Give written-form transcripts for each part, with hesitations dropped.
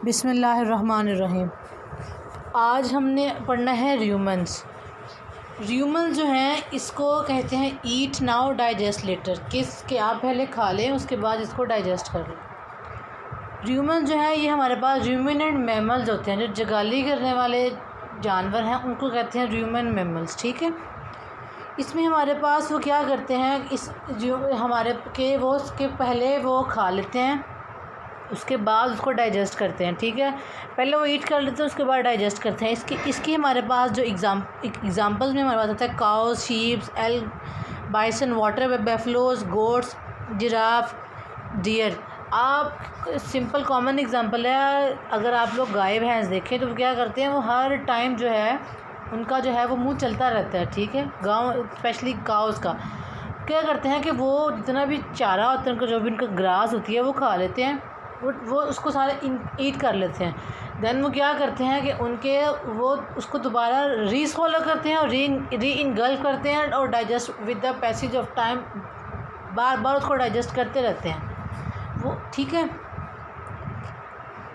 बिस्मिल्लाहिर्रहमानिर्रहीम। आज हमने पढ़ना है र्यूमन्स। र्यूमन जो हैं इसको कहते हैं ईट नाउ डाइजेस्ट लेटर, कि आप पहले खा लें उसके बाद इसको डाइजेस्ट कर लें। र्यूमन जो है ये हमारे पास र्यूमिनेंट मैमल्स होते हैं, जो जगाली करने वाले जानवर हैं उनको कहते हैं र्यूमन मैमल्स। ठीक है, इसमें हमारे पास वो क्या करते हैं, इस जो हमारे के वो उसके पहले वो खा लेते हैं, उसके बाद उसको डाइजेस्ट करते हैं। ठीक है, पहले वो ईट कर लेते हैं उसके बाद डाइजेस्ट करते हैं। इसकी हमारे पास जो एग्ज़ाम्पल्स में हमारे पास आता है cows, sheeps, elk, bison, water buffaloes, goats, giraffe, deer. आप सिंपल कॉमन एग्जांपल है, अगर आप लोग गाय भैंस देखें तो वो क्या करते हैं, वो हर टाइम जो है उनका जो है वो मुंह चलता रहता है। ठीक है, गाँव स्पेशली काउस का क्या करते हैं कि वो जितना भी चारा होता है उनका, जो भी उनका ग्रास होती है वो खा लेते हैं, वो उसको सारे ईट कर लेते हैं। देन वो क्या करते हैं कि उनके वो उसको दोबारा रीस्वॉलो करते हैं और री इनगल्फ करते हैं और digest with the passage of time बार बार उसको डाइजेस्ट करते रहते हैं वो। ठीक है,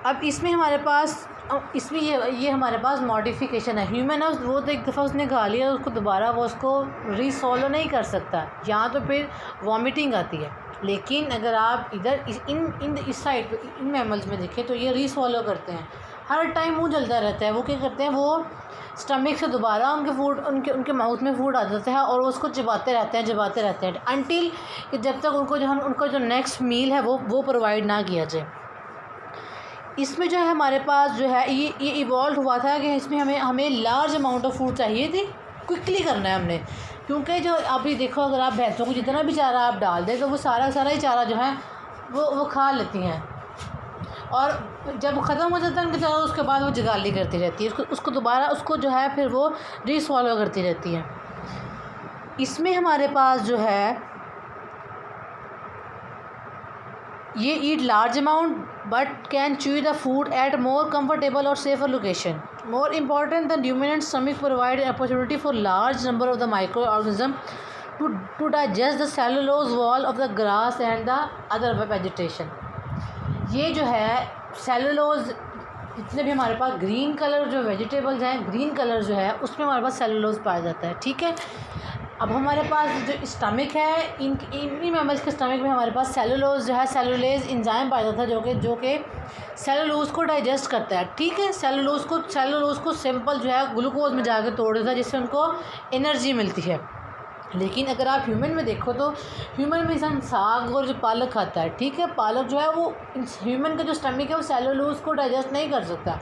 अब इसमें हमारे पास ये हमारे पास मॉडिफिकेशन है। ह्यूमन है वो तो एक दफ़ा उसने खा लिया, उसको दोबारा वो उसको रीसॉलो नहीं कर सकता, या तो फिर वॉमिटिंग आती है। लेकिन अगर आप इधर इस साइड पे इन मैमल्स में देखें तो ये रीसॉलो करते हैं, हर टाइम मुंह जलता रहता है। वो क्या करते हैं, वो स्टमक से दोबारा उनके माउथ में फूड आ जाता है और वो उसको चबाते रहते हैं अनटिल कि जब तक उनको जो नेक्स्ट मील है वो प्रोवाइड ना किया जाए। इसमें जो है हमारे पास जो है ये इवॉल्व हुआ था कि इसमें हमें लार्ज अमाउंट ऑफ फूड चाहिए थी, क्विकली करना है हमने, क्योंकि जो अभी देखो अगर आप भैंसों को जितना भी चारा आप डाल दें तो वो सारा ही चारा जो है वो खा लेती हैं, और जब ख़त्म हो जाता है उनका चारा उसके बाद वो जगाली करती रहती है, उसको दोबारा उसको जो है फिर वो रीस्वॉलो करती रहती है। इसमें हमारे पास जो है ये eat large amount but can chew the food at more comfortable और safer location. More important the ruminant stomach provide an opportunity for large number of the microorganism to digest the cellulose wall of the grass and the other vegetation. ये जो है cellulose, जितने भी हमारे पास green colour जो vegetables हैं, green colour जो है उसमें हमारे पास सेलुलोज पाया जाता है। ठीक है, अब हमारे पास जो स्टमक है, इन मैमल्स के स्टमक में हमारे पास सेलुलोज जो है, सेलुलेज एंजाइम पाया जाता है जो कि सेलुलोज को डाइजेस्ट करता है। ठीक है, सेलुलोज को सिंपल जो है ग्लूकोज में जाकर तोड़ देता है, जिससे उनको एनर्जी मिलती है। लेकिन अगर आप ह्यूमन में देखो तो ह्यूमन में इंसान साग और जो पालक खाता है, ठीक है, पालक जो है वो ह्यूमन का जो स्टमक है वो सेलुलोज को डाइजेस्ट नहीं कर सकता।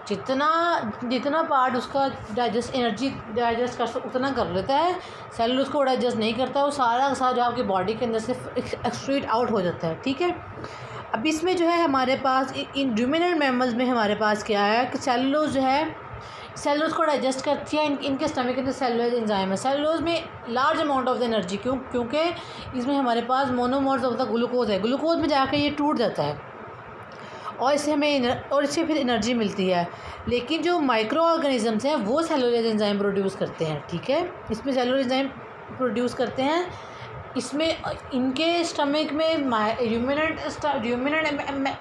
जितना पार्ट उसका एनर्जी डाइजेस्ट कर सकता उतना कर लेता है, सेलुलोज को डाइजेस्ट नहीं करता, वो सारा का सारा जो आपकी बॉडी के अंदर से एक्सक्रीट आउट हो जाता है। ठीक है, अब इसमें जो है हमारे पास इन र्यूमिनेंट मैमल्स में हमारे पास क्या है कि सेलुलोज जो है सेलुलोज को डाइजेस्ट करती है, इनके स्टमक के अंदर सेलुलोज एंजाइम है। सेलुलोज में large amount of the energy, क्योंकि इसमें हमारे पास मोनोमर्स ऑफ द ग्लूकोज है, ग्लूकोज में जाकर ये टूट जाता है और इससे फिर एनर्जी मिलती है। लेकिन जो माइक्रो ऑर्गेनिजम्स हैं वो सेलुलोज एंजाइम प्रोड्यूस करते हैं। ठीक है, इसमें सेलुलोज एंजाइम प्रोड्यूस करते हैं। इसमें इनके स्टमक में र्यूमिनेंट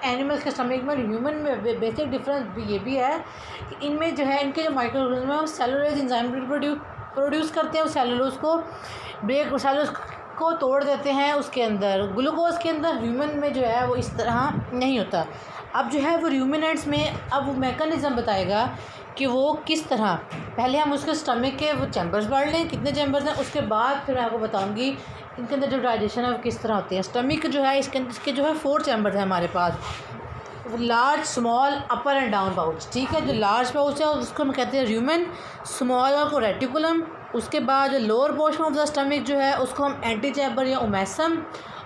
एनिमल्स के स्टमक में ह्यूमन में बेसिक डिफरेंस ये भी है कि इनमें जो है इनके जो माइक्रो ऑर्गेनिज्म है वो सेलुलोज एंजाइम प्रोड्यूस करते हैं, सेलुलोज को तोड़ देते हैं उसके अंदर ग्लूकोज के अंदर। ह्यूमन में जो है वो इस तरह नहीं होता। अब जो है वो र्यूमिनेंट्स में अब वो मैकेनिज़्म बताएगा कि वो किस तरह, पहले हम उसके स्टमक के वो चैम्बर्स पढ़ लें कितने चैम्बर्स हैं, उसके बाद फिर मैं आपको बताऊंगी इनके अंदर जो डाइजेशन है वो किस तरह होती है। स्टमक जो है इसके जो है 4 चैम्बर्स हैं हमारे पास, large, small, upper and down pouch. ठीक है, जो लार्ज पाउच है उसको हम कहते हैं र्यूमेन, स्मॉल को रेटिकुलम। उसके बाद जो lower portion of the stomach जो है उसको हम एंटी चैम्बर या ओमेसम,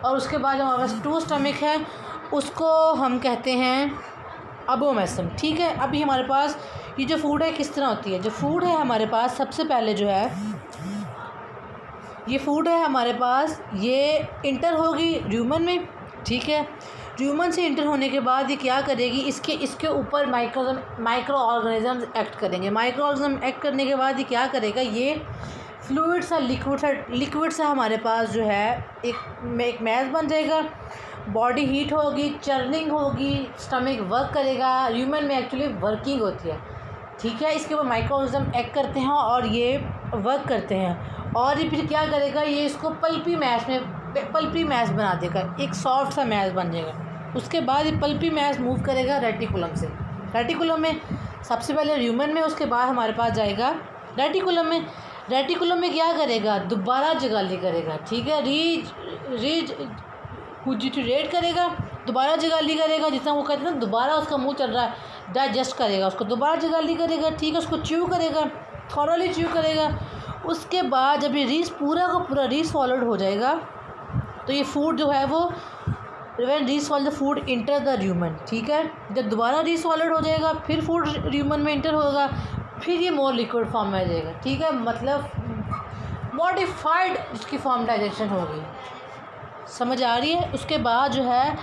और उसके बाद जो हमारे पास 2 स्टमक है उसको हम कहते हैं अबोमेसम। ठीक है, अभी हमारे पास ये जो फूड है किस तरह होती है। जो फूड है हमारे पास सबसे पहले जो है ये फूड है हमारे पास, ये इंटर होगी र्यूमन में। ठीक है, र्यूमन से इंटर होने के बाद ये क्या करेगी, इसके ऊपर माइक्रो ऑर्गेनिज्म एक्ट करेंगे। माइक्रो ऑर्गेनिज्म एक्ट करने के बाद ये क्या करेगा, ये फ्लूइड सा लिक्विड सा हमारे पास जो है एक मैश बन जाएगा। बॉडी हीट होगी, चर्निंग होगी, स्टमक वर्क करेगा। ह्यूमन में एक्चुअली वर्किंग होती है, ठीक है। इसके ऊपर माइक्रो ऑर्गेनिज्म एक्ट करते हैं और ये वर्क करते हैं, और ये फिर क्या करेगा, ये इसको पल्पी मैस बना देगा, एक सॉफ्ट सा मैस बन जाएगा। उसके बाद ये पल्पी मैस मूव करेगा रेटिकुलम से। रेटिकुलम में सबसे पहले ह्यूमन में, उसके बाद हमारे पास जाएगा रेटिकुलम में। रेटिकुलम में क्या करेगा, दोबारा जगाली करेगा, ठीक है। रिजुविनेट करेगा, दोबारा जगाली करेगा, जितना वो कहते हैं ना दोबारा उसका मुंह चल रहा है, डाइजेस्ट करेगा, उसको दोबारा जगाली करेगा, ठीक है। उसको च्यू करेगा, थॉरली च्यू करेगा। उसके बाद जब ये रीस पूरा का पूरा रीस सॉलिड हो जाएगा, तो ये फूड जो है वो व्हेन रीस solid the food enter the human, ठीक है। जब दोबारा रीस सॉलिड हो जाएगा, फिर फूड ह्यूमन में इंटर होगा, फिर ये मोर लिक्विड फॉर्म में आ जाएगा, ठीक है। मतलब मॉडिफाइड इसकी फॉर्म डाइजेशन होगी, समझ आ रही है। उसके बाद जो है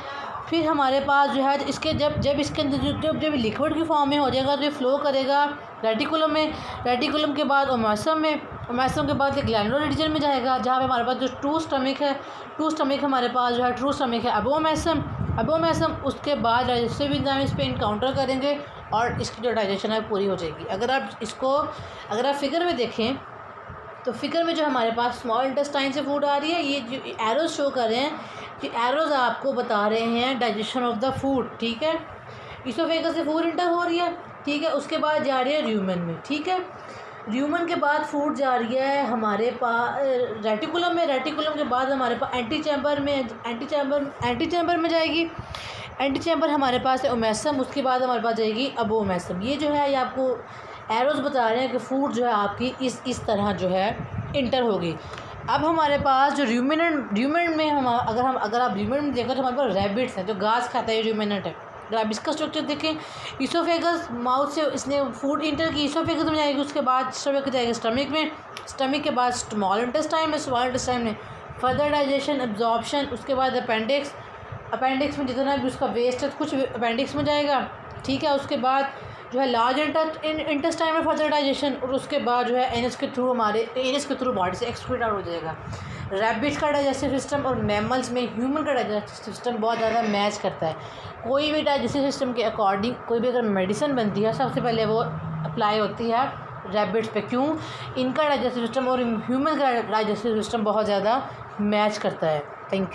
फिर हमारे पास जो है इसके जब इसके अंदर जब लिक्विड की फॉर्म में हो जाएगा, तो ये फ्लो करेगा रेटिकुलम में। रेटिकुलम के बाद ओमेसम में, ओमेसम के बाद ये ग्लैंडुलर रीजन में जाएगा, जहाँ पे हमारे पास जो ट्रू स्टमक हमारे पास जो है ट्रू स्टमक है अबोमेसम। उसके बाद डाइजेस्टिव एंजाइम इस पर इनकाउंटर करेंगे और इसकी जो डाइजेशन है पूरी हो जाएगी। अगर आप फिगर में देखें, तो फिगर में जो हमारे पास स्मॉल इंटेस्टाइन से फूड आ रही है, ये जो एरोज शो कर रहे हैं, कि एरोज आपको बता रहे हैं डाइजेशन ऑफ द फूड, ठीक है। इसोफेगस से फूड इंटर हो रही है, ठीक है। उसके बाद जा रही है र्यूमन में, ठीक है। र्यूमन के बाद फूड जा रही है हमारे पास रेटिकुलम में। रेटिकुलम के बाद हमारे पास एंटी चैम्बर में जाएगी। एंटी चैम्बर हमारे पास है ओमेसम। उसके बाद हमारे पास जाएगी अबोमेसम। ये जो है ये आपको एरोज बता रहे हैं कि फूड जो है आपकी इस तरह जो है इंटर होगी। अब हमारे पास जो र्यूमिनेंट में अगर आप र्यूमिनेंट में देखो, तो हमारे पास रैबिट्स हैं जो घास खाता है, र्यूमिनेंट है। अगर आप इसका स्ट्रक्चर देखें, ईसोफेगस माउथ से इसने फूड इंटर की, ईसोफेगस में जाएगी, उसके बाद स्टमक जाएगा स्टमक में, स्टमक के बाद स्मॉल इंटेस्टाइन में फर्दर डाइजेशन एब्जॉर्प्शन। उसके बाद अपेंडिक्स में जितना भी उसका वेस्ट है कुछ अपेंडिक्स में जाएगा, ठीक है। उसके बाद जो है लार्ज इंटेस्टाइन में फर्दर डाइजेशन, और उसके बाद जो है एनस के थ्रू बॉडी से एक्सक्रीट आउट हो जाएगा। रैबिट्स का डाइजेस्टिव सिस्टम और मैमल्स में ह्यूमन का डाइजेस्टिव सिस्टम बहुत ज़्यादा मैच करता है। कोई भी डाइजेस्टिव सिस्टम के अकॉर्डिंग कोई भी अगर मेडिसिन बनती है, सबसे पहले वो अप्लाई होती है रैबिट्स पे। क्यों? इनका डाइजेस्टिव सिस्टम और ह्यूमन का डाइजेस्टिव सिस्टम बहुत ज़्यादा मैच करता है। Thank you.